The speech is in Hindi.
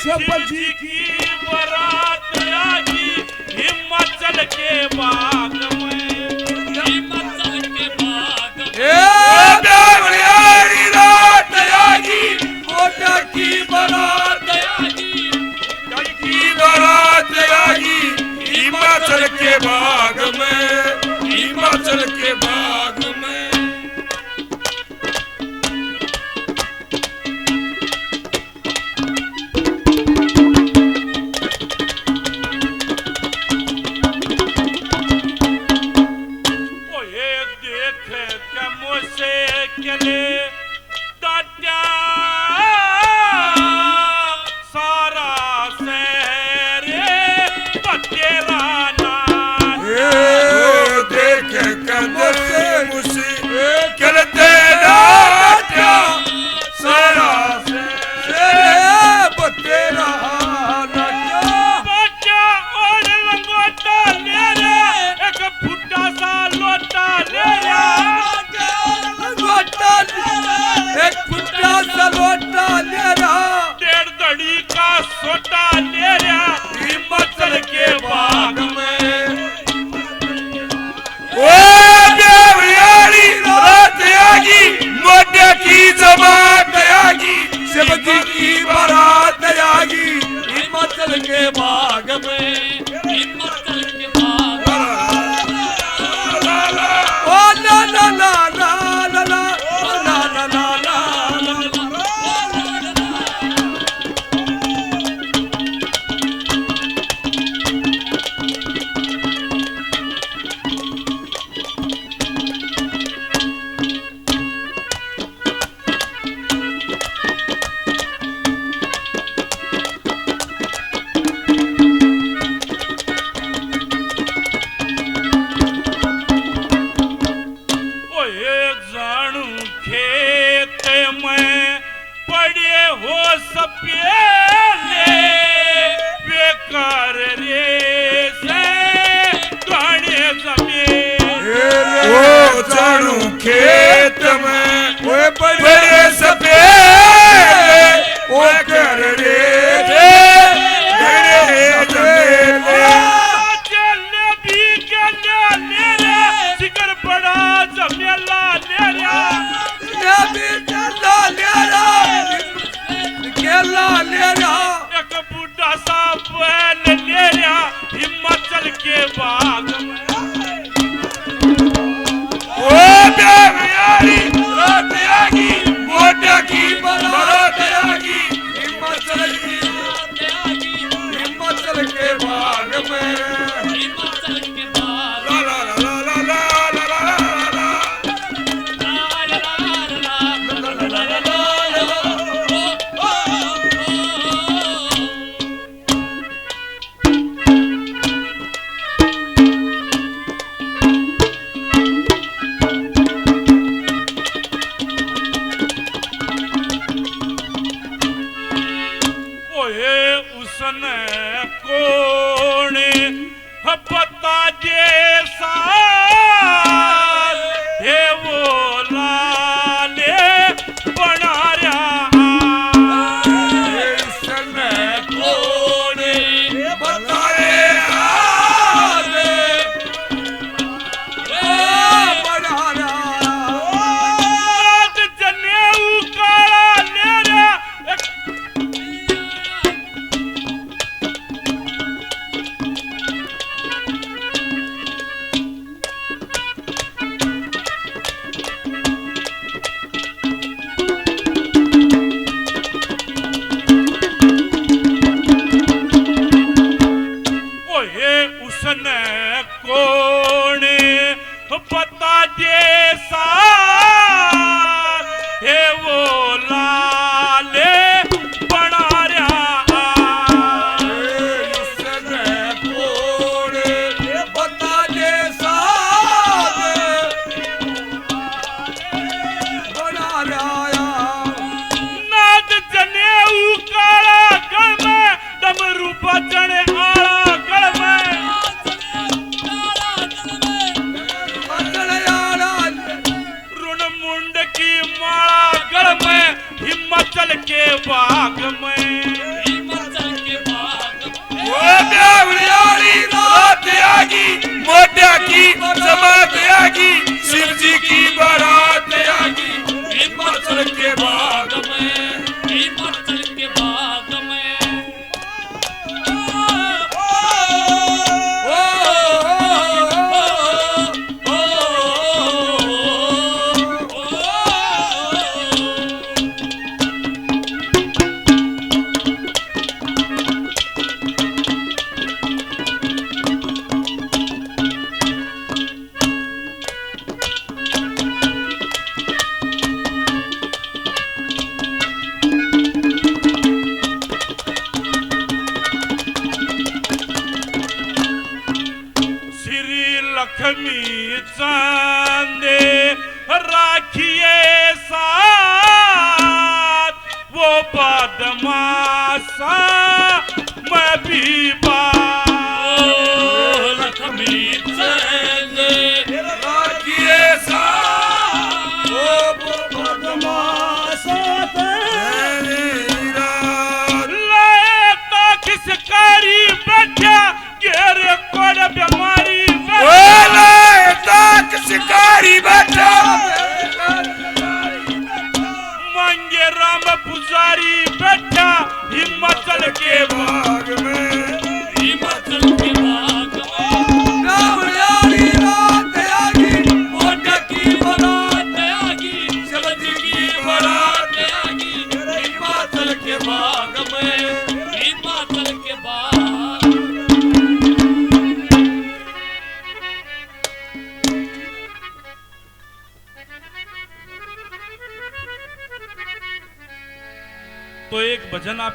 शिव जी की बारात आई हिमाचल के बाग में, हिमाचल के बाग में देवरियारी रात आगी मोटा की बारात आगी, की बारात आगी हिमाचल के बाग में, हिमाचल के बाग में। सोटा ले रहा हिमाचल के बाग में, ओ देवरियारी रात आगी मोटे की जमात आगी, शिव जी की बारात आगी हिमाचल के बाग में, हिमाचल के बाग में। ओ ला ला ला ला ला ला ला ला ला ला। सपेले बेकार रे से गाने जमीन, ओ जानू खेत में वो बड़े सपेले ओ कर रे गाने जमीन। चले भी चले ले जिगर बड़ा जमेला ले रे भी चला ले रहा एक बूढ़ा सा बैल ले रहा हिमाचल के बाग में, ओ देवरियारी रात आगी मोटा की बारात आगी हिमाचल के बाग में, हिमाचल के बाग। ला ला ला ला ला ला ला उसने कोने पता जैसा है वो लाले बना रहा, उसने कोने बताए बना रहा जनेऊ काला ले रहा उसने कोने पता जैसा है वो लाले बना रहा, उसने कोने बता जैसा बना रहा। नाद जनेऊ काला गल में डमरू बजने आला गल में, मुंड की माला गढ़ में हिमाचल के बाग में, हिमाचल ओ देवळी रात आगी मोठ्या की जमात आगी शिवजी की बारात आगी हिमाचल के बाग में हिमाचल के बाग में लक्ष्मी चांदे राखिए साथ वो बदमाशा मैं भी लक्ष्मी चांदे राखिए साथ वो बदमाशा लाए तो किसकारी बैठा गेरे कोड़ बीमारी शिकारी बैठा मंगे राम पुजारी बैठा हिमाचल के बाग में हिमाचल के बाग में देवळी रात आगी मोटा की बारात आगी शिवजी की बारात आगी हिमाचल के बाग में हिमाचल के बाग तो एक भजन आप